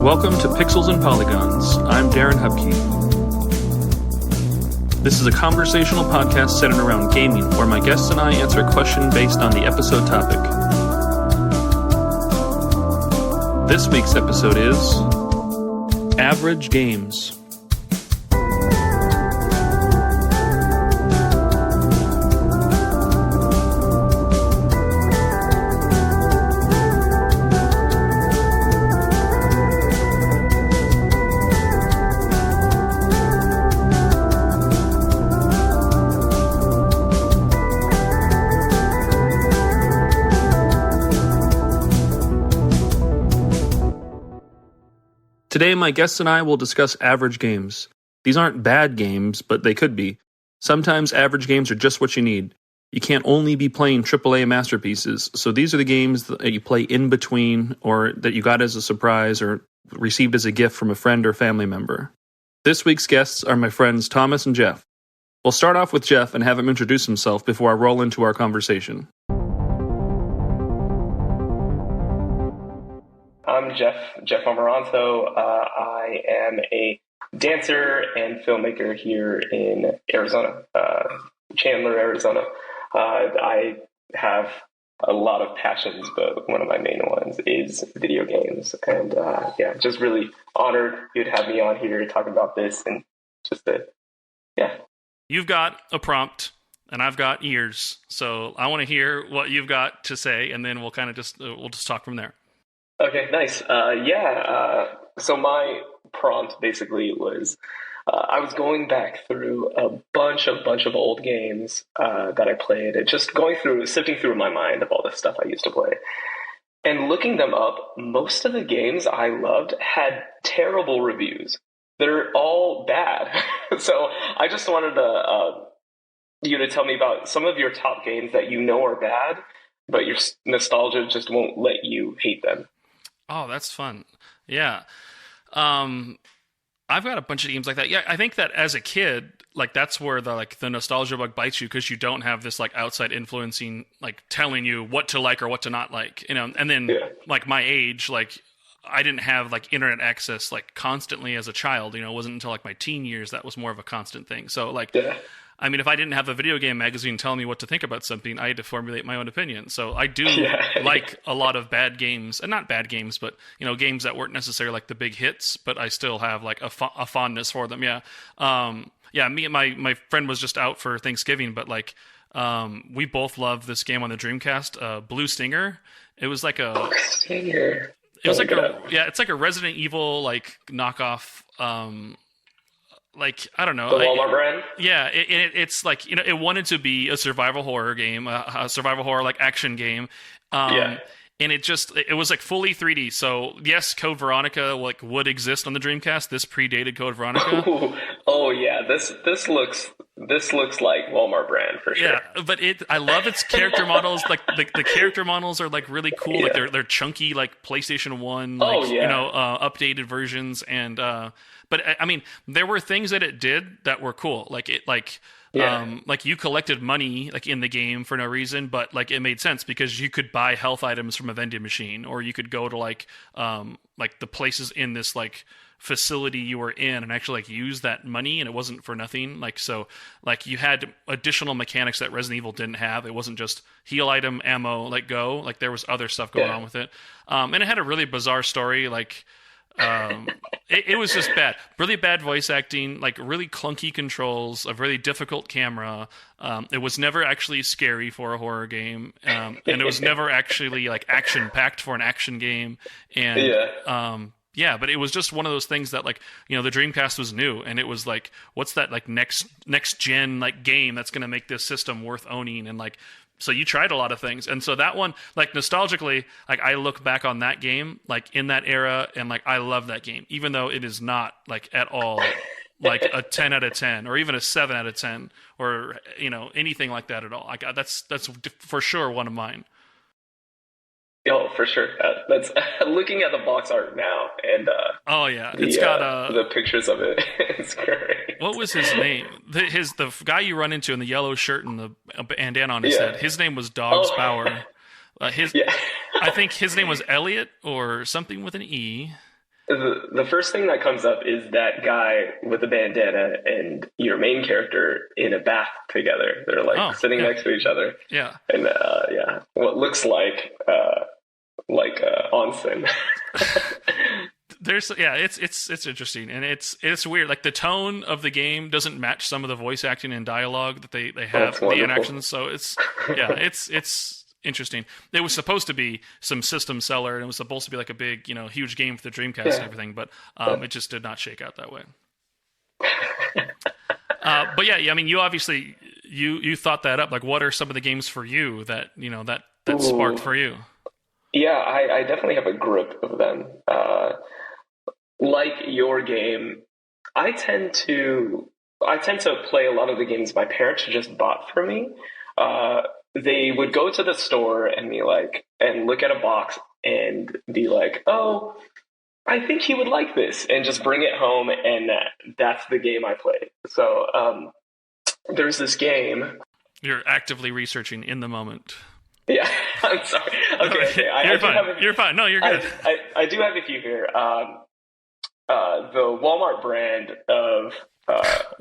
Welcome to Pixels and Polygons. I'm Darren Hubke. This is a conversational podcast centered around gaming, where my guests and I answer a question based on the episode topic. This week's episode is Average Games. Today, my guests and I will discuss average games. These aren't bad games, but they could be. Sometimes average games are just what you need. You can't only be playing AAA masterpieces, so these are the games that you play in between, or that you got as a surprise, or received as a gift from a friend or family member. This week's guests are my friends Thomas and Jeff. We'll start off with Jeff and have him introduce himself before I roll into our conversation. I'm Jeff Amaranto. I am a dancer and filmmaker here in Arizona, Chandler, Arizona. I have a lot of passions, but one of my main ones is video games. And just really honored you'd have me on here talking about this and You've got a prompt, and I've got ears, so I want to hear what you've got to say, and then we'll kind of we'll just talk from there. Okay, nice. So my prompt basically was, I was going back through a bunch of old games that I played, and just sifting through my mind of all the stuff I used to play. And looking them up, most of the games I loved had terrible reviews. They're all bad. So I just wanted you to tell me about some of your top games that you know are bad, but your nostalgia just won't let you hate them. Oh, that's fun. Yeah. I've got a bunch of games like that. Yeah, I think that as a kid, like that's where the nostalgia bug bites you, because you don't have this like outside influencing, like telling you what to like or what to not like, you know. And then like my age, like I didn't have like internet access like constantly as a child, you know. It wasn't until like my teen years that was more of a constant thing. So like I mean, if I didn't have a video game magazine telling me what to think about something, I had to formulate my own opinion. So I do like a lot of bad games, and not bad games, but, you know, games that weren't necessarily like the big hits, but I still have like a fondness for them. Yeah. Me and my friend was just out for Thanksgiving, but like, we both love this game on the Dreamcast, Blue Stinger. It was like a... Stinger. It was it's like a Resident Evil, like, knockoff, like, I don't know. The Walmart brand? Yeah, it's like, you know, it wanted to be a survival horror game, a survival horror, like, action game. And it was like fully 3D. So yes, Code Veronica like would exist on the Dreamcast. This predated Code Veronica. Oh yeah, this looks like Walmart brand for sure. Yeah, but I love its character models. Like the character models are like really cool. Yeah. Like they're chunky, like PlayStation 1, like you know, updated versions. And but I mean, there were things that it did that were cool. Like like you collected money like in the game for no reason, but like it made sense because you could buy health items from a vending machine, or you could go to like the places in this like facility you were in and actually like use that money, and it wasn't for nothing. Like, so like you had additional mechanics that Resident Evil didn't have. It wasn't just heal item, ammo, like go, like there was other stuff going on with it. And it had a really bizarre story. Like, it was just bad, really bad voice acting, like really clunky controls, a really difficult camera. It was never actually scary for a horror game. And it was never actually like action packed for an action game. And, but it was just one of those things that, like, you know, the Dreamcast was new, and it was like, what's that like next gen like game that's going to make this system worth owning? And like, so you tried a lot of things. And so that one, like nostalgically, like I look back on that game, like in that era, and like, I love that game, even though it is not like at all like a 10 out of 10 or even a 7 out of 10 or, you know, anything like that at all. Like that's for sure one of mine. Oh, for sure. That's looking at the box art now, and it's got the pictures of it. It's great. What was his name? The guy you run into in the yellow shirt and the bandana on his head. His name was Dogs Bauer. I think his name was Elliot or something with an E. the first thing that comes up is that guy with the bandana and your main character in a bath together. They're like sitting next to each other. Yeah. And what looks like onsen. It's interesting, and it's weird. Like the tone of the game doesn't match some of the voice acting and dialogue that they have in the interactions. So it's interesting. It was supposed to be some system seller, and it was supposed to be like a big, huge game for the Dreamcast and everything, but it just did not shake out that way. But I mean, you obviously you thought that up. Like, what are some of the games for you that that sparked for you? Yeah, I definitely have a grip of them. Like your game, I tend to play a lot of the games my parents just bought for me. They would go to the store and look at a box and be like, "Oh, I think he would like this," and just bring it home, and that's the game I play. So there's this game. You're actively researching in the moment. Yeah, I'm sorry. Okay. You're fine. No, you're good. I do have a few here. The Walmart brand of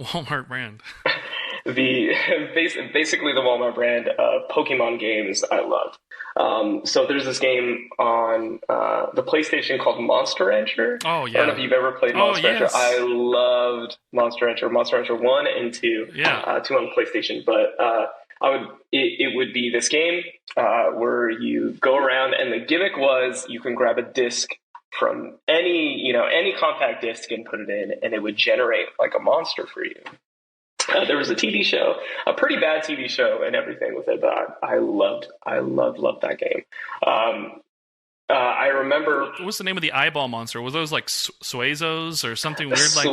Walmart brand. Basically the Walmart brand of Pokemon games I love. So there's this game on the PlayStation called Monster Rancher. Oh yeah. I don't know if you've ever played Monster Rancher. I loved Monster Rancher 1 and 2. Yeah. 2 on PlayStation, but it would be this game where you go around, and the gimmick was you can grab a disc from any compact disc and put it in, and it would generate like a monster for you. There was a TV show, a pretty bad TV show and everything with it, but I loved that game. I remember. What was the name of the eyeball monster? Was those like Suezos or something weird like?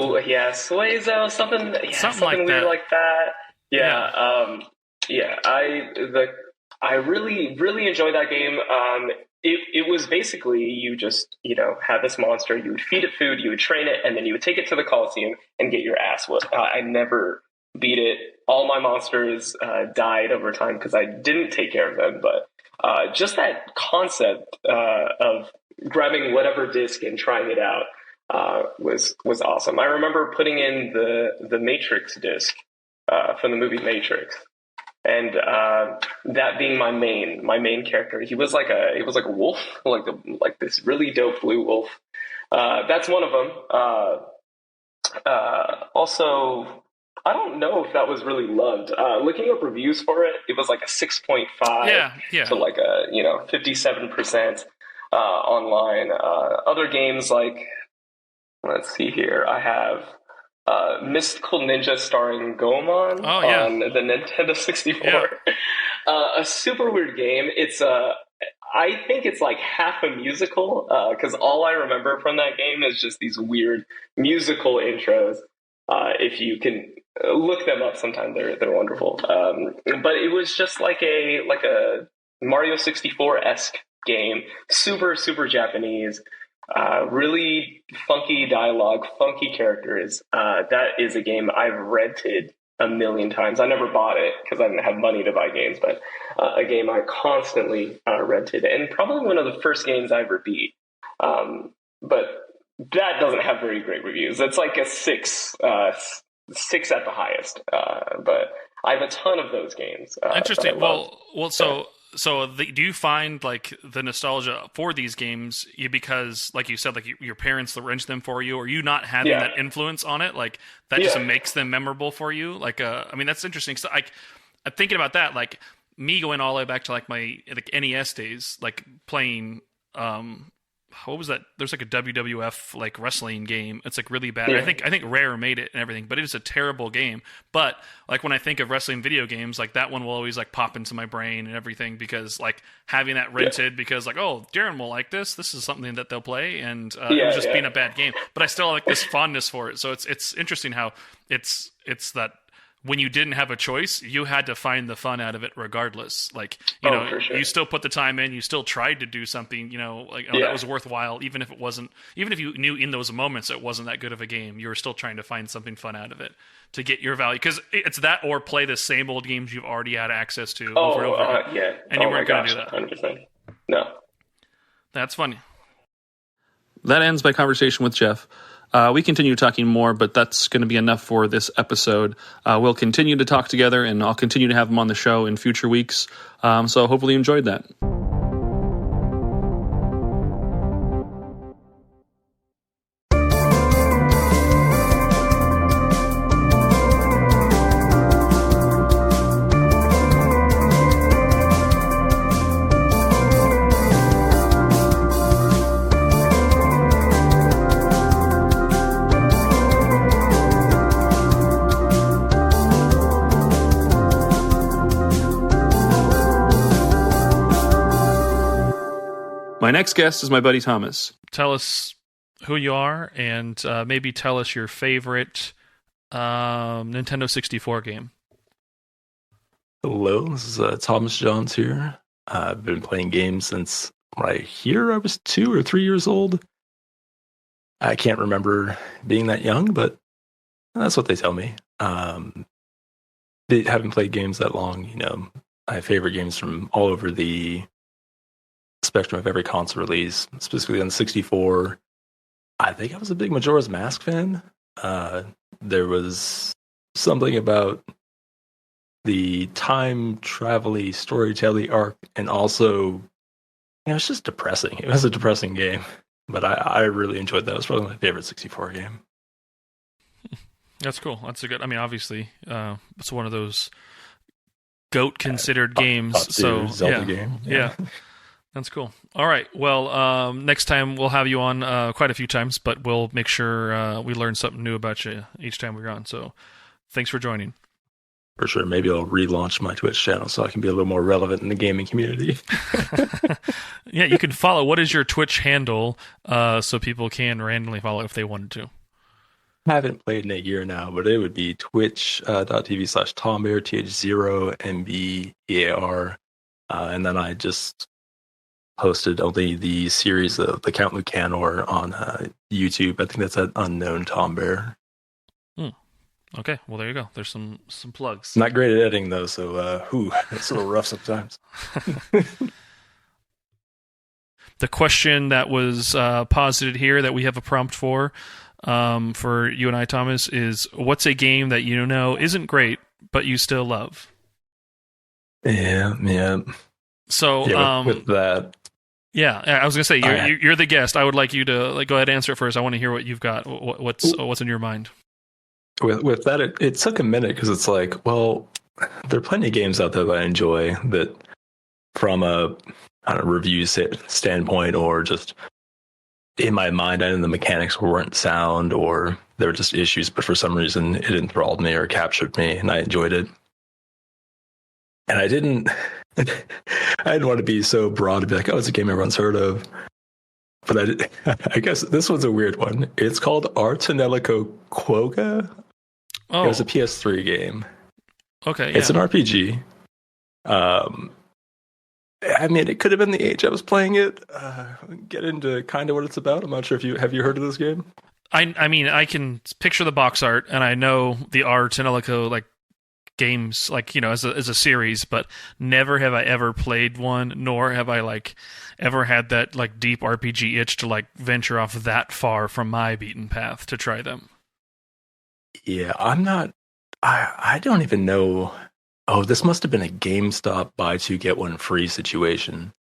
Suezo, something like weird that. Like that. Yeah. I really, really enjoyed that game. It was basically you just, had this monster, you would feed it food, you would train it, and then you would take it to the Coliseum and get your ass whooped. I never beat it. All my monsters died over time because I didn't take care of them. But just that concept of grabbing whatever disc and trying it out was awesome. I remember putting in the Matrix disc from the movie Matrix. And that being my main character, he was like a wolf, like this really dope blue wolf. That's one of them. Also, I don't know if that was really loved. Looking up reviews for it, it was like a 6.5 to like a 57% online. Other games like, let's see here, I have Mystical Ninja starring Goemon on the Nintendo 64. Yeah. A super weird game. It's I think it's like half a musical because all I remember from that game is just these weird musical intros. If you can look them up sometime, they're wonderful. But it was just like a Mario 64-esque game, super Japanese. Really funky dialogue, funky characters. That is a game I've rented a million times. I never bought it because I didn't have money to buy games, but a game I constantly rented, and probably one of the first games I ever beat. But that doesn't have very great reviews. It's like a 6 at the highest. But I have a ton of those games. Interesting. Do you find like the nostalgia for these games because, like you said, like your parents rented them for you, or you not having that influence on it, like that just makes them memorable for you? Like, I mean, that's interesting. So, I'm thinking about that, like me going all the way back to like my NES days, like playing. What was that? There's like a WWF like wrestling game. It's like really bad. Yeah. I think Rare made it and everything, but it is a terrible game. But like when I think of wrestling video games, like that one will always like pop into my brain and everything because like having that rented because like, oh, Darren will like this. This is something that they'll play, and it was just being a bad game. But I still have like this fondness for it. So it's interesting how it's that. When you didn't have a choice, you had to find the fun out of it regardless. Like, for sure. You still put the time in, you still tried to do something, that was worthwhile, even if you knew in those moments it wasn't that good of a game, you were still trying to find something fun out of it to get your value. Because it's that or play the same old games you've already had access to over and over. Yeah. And you weren't going to do that. 100%. No. That's funny. that ends my conversation with Jeff. We continue talking more, but that's going to be enough for this episode. We'll continue to talk together, and I'll continue to have him on the show in future weeks. So hopefully you enjoyed that. My next guest is my buddy Thomas. Tell us who you are, and maybe tell us your favorite Nintendo 64 game. Hello, this is Thomas Johns here. I've been playing games since I was 2 or 3 years old. I can't remember being that young, but that's what they tell me. They haven't played games that long. I have favorite games from all over the spectrum of every console release, specifically on the 64. I think I was a big Majora's Mask fan. There was something about the time travel-y, storytelling arc, and also, it's just depressing. It was a depressing game, but I really enjoyed that. It was probably my favorite 64 game. That's cool. That's a good. Obviously, it's one of those GOAT considered games. Top Zelda game. Yeah. That's cool. All right. Well, next time we'll have you on quite a few times, but we'll make sure we learn something new about you each time we're on. So thanks for joining. For sure. Maybe I'll relaunch my Twitch channel so I can be a little more relevant in the gaming community. Yeah, you can follow. What is your Twitch handle so people can randomly follow if they wanted to? I haven't played in a year now, but it would be twitch.tv/Tombear, TH0MBEAR. And then I just posted only the series of the Count Lucanor on YouTube. I think that's at Unknown Tom Bear. Okay, well there you go. There's some plugs. Not great at editing though, so it's a little rough sometimes. The question that was posited here that we have a prompt for you and I, Thomas, is what's a game that you know isn't great but you still love? Yeah. So with that. Yeah, I was gonna say you're the guest. I would like you to go ahead and answer it first. I want to hear what you've got. What's in your mind? With that, it took a minute because it's like, well, there are plenty of games out there that I enjoy that, from a review standpoint, or just in my mind, I know the mechanics weren't sound, or there were just issues, but for some reason it enthralled me or captured me, and I enjoyed it. And I didn't want to be so broad to be like, oh, it's a game everyone's heard of. But I guess this one's a weird one. It's called Artanelico Quokka. Oh. It was a PS3 game. Okay, It's an RPG. It could have been the age I was playing it. Get into kind of what it's about. I'm not sure if have you heard of this game? I can picture the box art, and I know the Artanelico games as a series, but never have I ever played one, nor have I ever had that deep RPG itch to venture off that far from my beaten path to try them. Yeah, I'm not. I don't even know. Oh, this must have been a GameStop buy two get one free situation.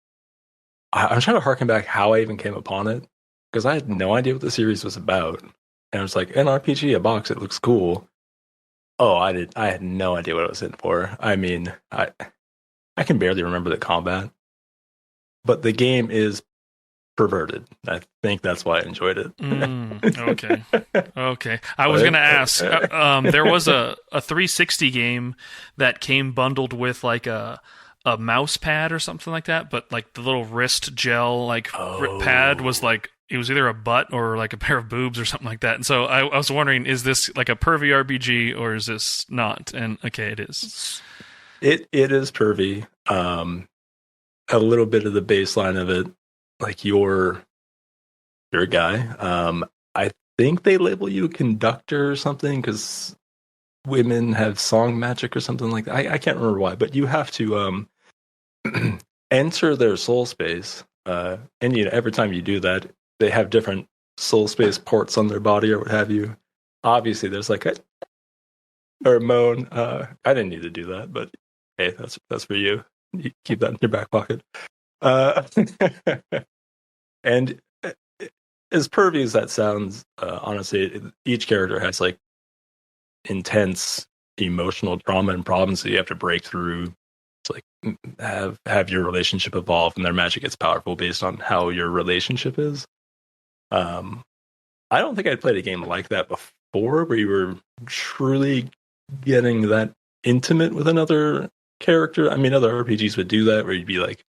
I'm trying to harken back how I even came upon it, because I had no idea what the series was about, and I was like, an RPG, a box, it looks cool. Oh, I had no idea what I was in for. I can barely remember the combat, but the game is perverted. I think that's why I enjoyed it. Okay. I was going to ask. There was a 360 game that came bundled with a mouse pad or something like that, but the little wrist gel pad was it was either a butt or a pair of boobs or something like that. And so I was wondering, is this a pervy RPG or is this not? And okay, it is. It is pervy. A little bit of the baseline of it, you're a guy. I think they label you a conductor or something because women have song magic or something like that. I can't remember why, but you have to enter their soul space. And every time you do that, they have different soul space ports on their body or what have you. Obviously, there's like a or moan. I didn't need to do that, but hey, that's for you. You keep that in your back pocket. Uh, and as pervy as that sounds, honestly, each character has like intense emotional trauma and problems that you have to break through. It's like have your relationship evolve, and their magic gets powerful based on how your relationship is. I don't think I'd played a game like that before, where you were truly getting that intimate with another character. I mean, other RPGs would do that, where you'd be like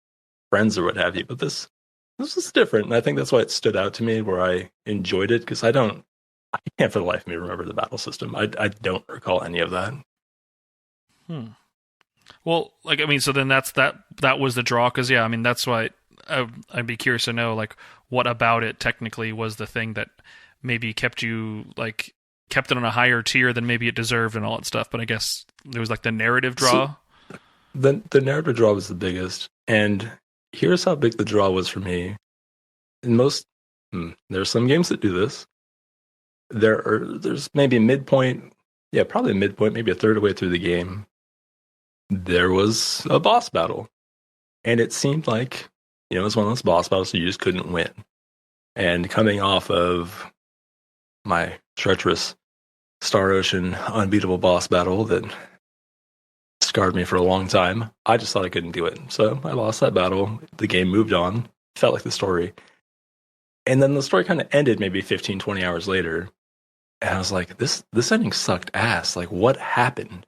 friends or what have you, but this is different, and I think that's why it stood out to me, where I enjoyed it, because I can't for the life of me remember the battle system. I don't recall any of that. Well, like, I mean, so then that was the draw, because yeah, I mean, that's why I'd be curious to know, like, what about it technically was the thing that maybe kept it on a higher tier than maybe it deserved and all that stuff. But I guess there was like the narrative draw. So, the narrative draw was the biggest, and here's how big the draw was for me. There's some games that do this. There's maybe a midpoint, probably a midpoint, maybe a third of the way through the game, there was a boss battle, and it seemed like it was one of those boss battles you just couldn't win. And coming off of my treacherous Star Ocean unbeatable boss battle that scarred me for a long time, I just thought I couldn't do it. So I lost that battle. The game moved on. Felt like the story. And then the story kind of ended maybe 15, 20 hours later. And I was like, this ending sucked ass. Like, what happened?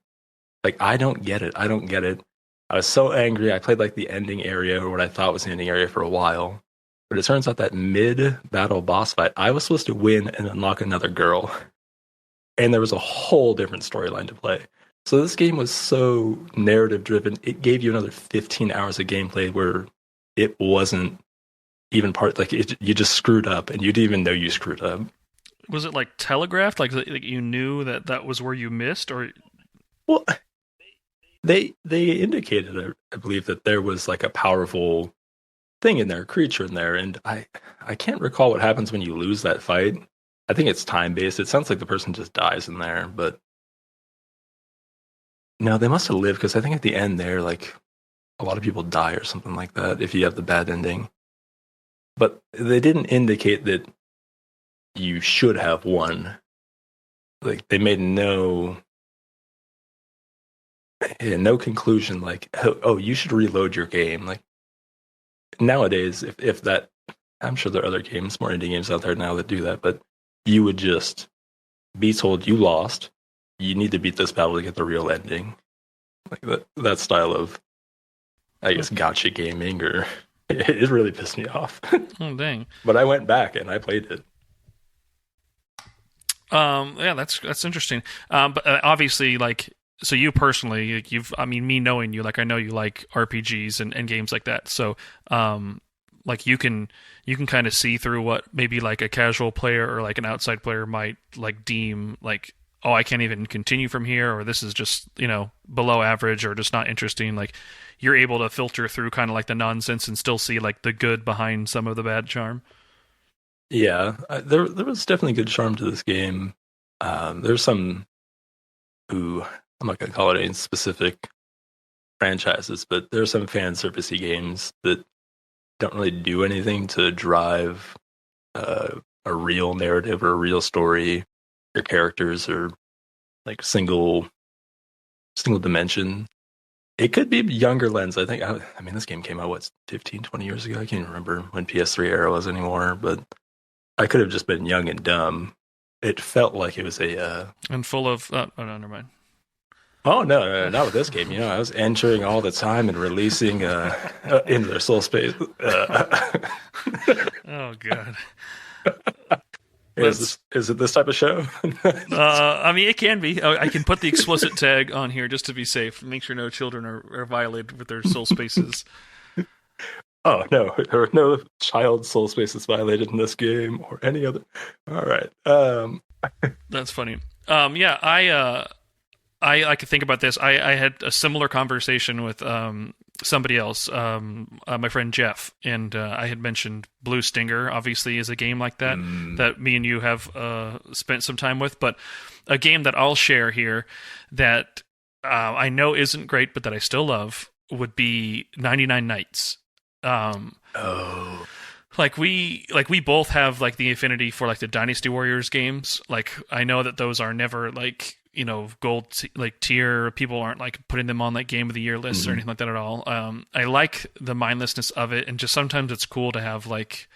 Like, I don't get it. I was so angry. I played like the ending area, or what I thought was the ending area, for a while. But it turns out that mid-battle boss fight, I was supposed to win and unlock another girl. And there was a whole different storyline to play. So this game was so narrative-driven, it gave you another 15 hours of gameplay where it wasn't even part, like, you just screwed up, and you didn't even know you screwed up. Was it like telegraphed? Like you knew that was where you missed? Or well, they indicated, I believe, that there was like a powerful thing in there, creature in there, and I can't recall what happens when you lose that fight. I think it's time-based. It sounds like the person just dies in there, but no, they must have lived, because I think at the end there, like, a lot of people die or something like that if you have the bad ending. But they didn't indicate that you should have won. Like, they made no conclusion, like, oh, you should reload your game. Like, nowadays, if that, I'm sure there are other games, more indie games out there now that do that, but you would just be told you lost. You need to beat this battle to get the real ending. Like that style of, I guess, gotcha gaming, or it really pissed me off. Oh, dang. But I went back and I played it. Yeah, that's interesting. But obviously, like, so you personally, me knowing you, like, I know you like RPGs and games like that. So, like, you can kind of see through what maybe like a casual player or like an outside player might like deem like, oh, I can't even continue from here, or this is just, below average, or just not interesting. Like, you're able to filter through kind of like the nonsense and still see like the good behind some of the bad charm. Yeah, there was definitely good charm to this game. There's some who, I'm not going to call it any specific franchises, but there are some fan servicey games that don't really do anything to drive a real narrative or a real story. Your characters are like single dimension. It could be younger lens. I think, I mean, this game came out, 15, 20 years ago? I can't even remember when PS3 era was anymore, but I could have just been young and dumb. It felt like it was and full of, oh, no, never mind. Oh, no, not with this game. I was entering all the time and releasing into their soul space. Oh, God. Is it this type of show? I mean, it can be. I can put the explicit tag on here just to be safe. Make sure no children are violated with their soul spaces. Oh, no. There are no child soul spaces violated in this game or any other. All right. That's funny. Yeah, I could think about this. I had a similar conversation with somebody else, my friend Jeff, and I had mentioned Blue Stinger. Obviously, is a game like that that me and you have spent some time with. But a game that I'll share here that I know isn't great, but that I still love would be 99 Nights. Oh. Like we both have like the affinity for like the Dynasty Warriors games. Like I know that those are never like, you know, like tier. People aren't like putting them on like game of the year lists or anything like that at all. I like the mindlessness of it, and just sometimes it's cool to have like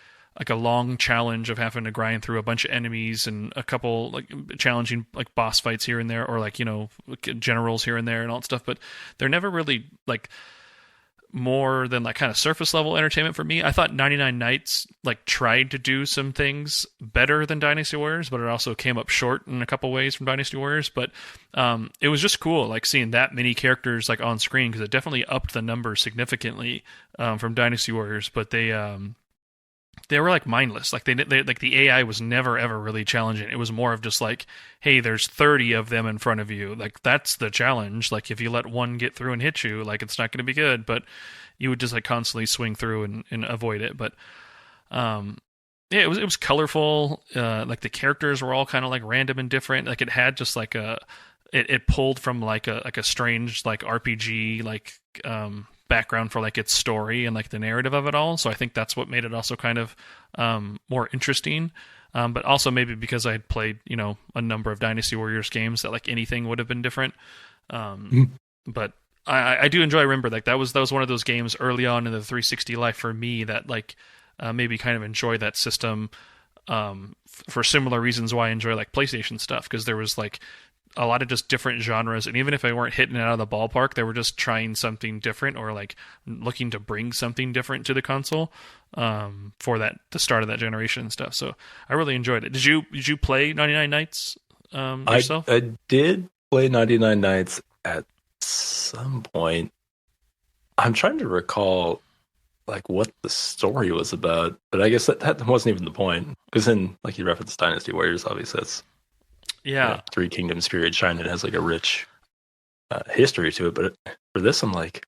a long challenge of having to grind through a bunch of enemies and a couple like challenging like boss fights here and there, or like, you know, generals here and there and all that stuff. But they're never really like more than like kind of surface level entertainment for me. I thought 99 Nights like tried to do some things better than Dynasty Warriors, but it also came up short in a couple ways from Dynasty Warriors. But it was just cool like seeing that many characters like on screen, because it definitely upped the number significantly from Dynasty Warriors. But they were like mindless. Like they like the AI was never ever really challenging. It was more of just like, hey, there's 30 of them in front of you. Like that's the challenge. Like if you let one get through and hit you, like it's not going to be good. But you would just like constantly swing through and avoid it. But yeah, it was colorful. Like the characters were all kind of like random and different. Like it had just like it pulled from like a strange like RPG like background for like its story and like the narrative of it all. So I think that's what made it also kind of more interesting. But also maybe because I had played, you know, a number of Dynasty Warriors games that like anything would have been different. But I do enjoy. I remember like that was one of those games early on in the 360 life for me that like maybe kind of enjoy that system for similar reasons why I enjoy like PlayStation stuff, because there was like a lot of just different genres, and even if they weren't hitting it out of the ballpark, they were just trying something different or like looking to bring something different to the console for the start of that generation and stuff. So I really enjoyed it. Did you play 99 Nights yourself? I did play 99 Nights at some point. I'm trying to recall like what the story was about, but I guess that wasn't even the point, because then like you referenced Dynasty Warriors, obviously that's Three Kingdoms period China. It has like a rich history to it, but for this I'm like,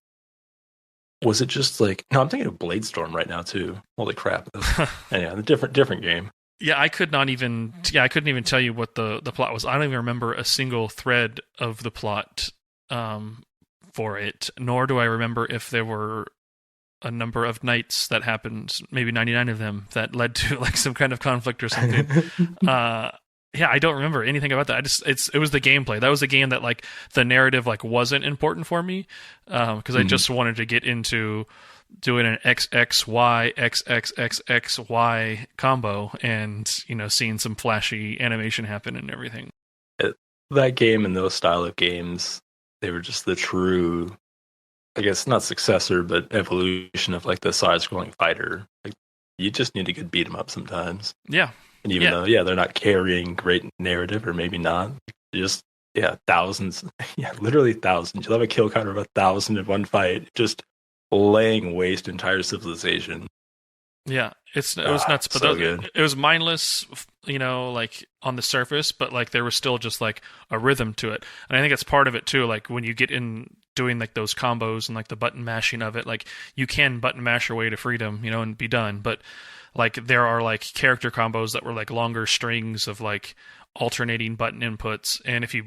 was it just like, no, I'm thinking of Bladestorm right now too. Holy crap. Anyhow, a different game. Yeah, I couldn't even tell you what the plot was. I don't even remember a single thread of the plot for it, nor do I remember if there were a number of nights that happened, maybe 99 of them, that led to like some kind of conflict or something. Yeah, I don't remember anything about that. It was the gameplay. That was a game that like the narrative like wasn't important for me, because I just wanted to get into doing an XXY XXXXY combo and, you know, seeing some flashy animation happen and everything. That game and those style of games, they were just the true, I guess not successor, but evolution of like the side-scrolling fighter. Like you just need a good beat 'em up sometimes. Yeah. And even though, they're not carrying great narrative, or maybe not, just, thousands. Yeah, literally thousands. You'll have a kill counter of 1,000 in one fight, just laying waste entire civilization. Yeah, it was nuts. But so good. It was mindless, you know, like on the surface, but like there was still just like a rhythm to it. And I think it's part of it too. Like when you get in doing like those combos and like the button mashing of it, like you can button mash your way to freedom, you know, and be done. But like there are like character combos that were like longer strings of like alternating button inputs, and if you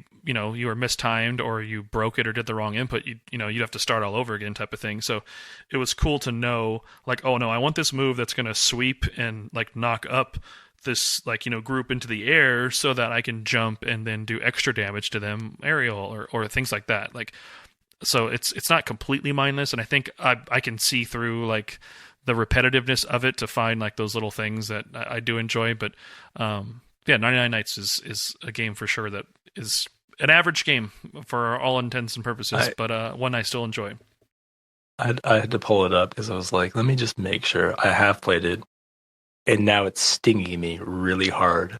were mistimed or you broke it or did the wrong input, you'd have to start all over again, type of thing. So it was cool to know like, oh no, I want this move that's going to sweep and like knock up this like, you know, group into the air so that I can jump and then do extra damage to them aerial or things like that. Like, so it's not completely mindless, and I think I can see through like the repetitiveness of it to find like those little things that I do enjoy. But 99 Nights is a game for sure that is an average game for all intents and purposes, but one I still enjoy. I had to pull it up because I was like, let me just make sure I have played it, and now it's stinging me really hard.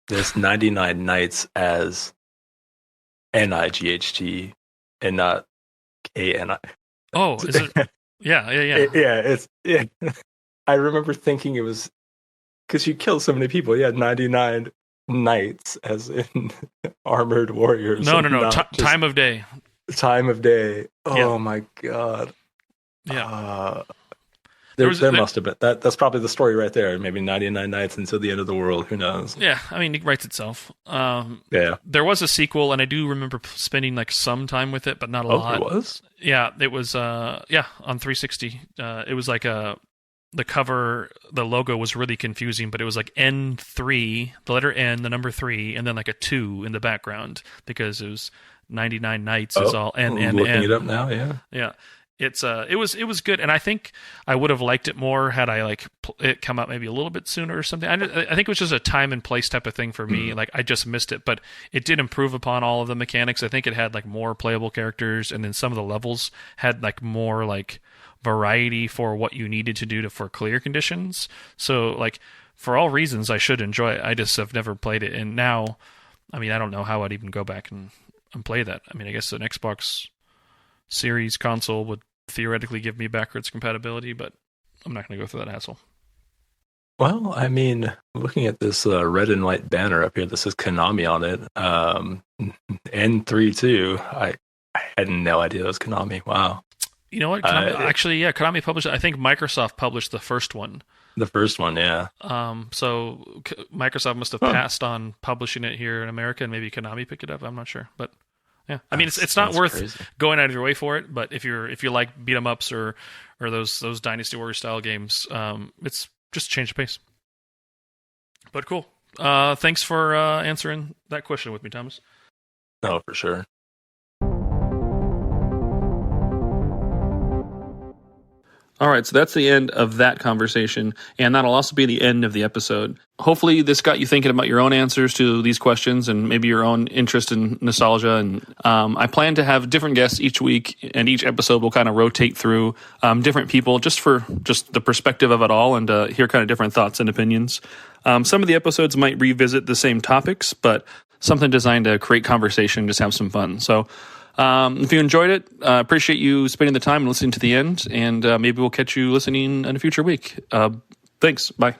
There's 99 Nights as NIGHT and not KNI. Oh, is it? Yeah. I remember thinking it was because you kill so many people. Yeah, 99 Knights, as in armored warriors. No. Time of day. Time of day. Oh yeah. my god. Yeah. There must have been. That's probably the story right there. Maybe 99 Nights Until the End of the World. Who knows? Yeah, I mean, it writes itself. Yeah. There was a sequel, and I do remember spending like some time with it, but not a lot. It was? Yeah, it was. On 360. It was like the cover, the logo was really confusing, but it was like N3, the letter N, the number 3, and then like a 2 in the background because it was 99 Nights is all N. Looking it up now, yeah. Yeah. It was good, and I think I would have liked it more had I it come out maybe a little bit sooner or something. I think it was just a time and place type of thing for me. Like I just missed it, but it did improve upon all of the mechanics. I think it had like more playable characters, and then some of the levels had like more like variety for what you needed to do for clear conditions. So like for all reasons, I should enjoy it. I just have never played it, and now, I mean, I don't know how I'd even go back and play that. I mean, I guess an Xbox Series console would theoretically give me backwards compatibility, but I'm not going to go through that hassle. Well, I mean, looking at this red and white banner up here, this says Konami on it. N32. I had no idea it was Konami. Wow. You know what? Konami published it. I think Microsoft published the first one. The first one, yeah. So Microsoft must have passed on publishing it here in America, and maybe Konami picked it up. I'm not sure, but yeah. I mean, it's not worth crazy. Going out of your way for it, but if you like beat 'em ups or those Dynasty Warrior style games, it's just change the pace. But cool. Thanks for answering that question with me, Thomas. No, for sure. All right, so that's the end of that conversation, and that'll also be the end of the episode. Hopefully this got you thinking about your own answers to these questions and maybe your own interest in nostalgia. And I plan to have different guests each week, and each episode will kind of rotate through different people just for the perspective of it all and hear kind of different thoughts and opinions. Some of the episodes might revisit the same topics, but something designed to create conversation, just have some fun. So if you enjoyed it, appreciate you spending the time and listening to the end, and maybe we'll catch you listening in a future week. Thanks. Bye.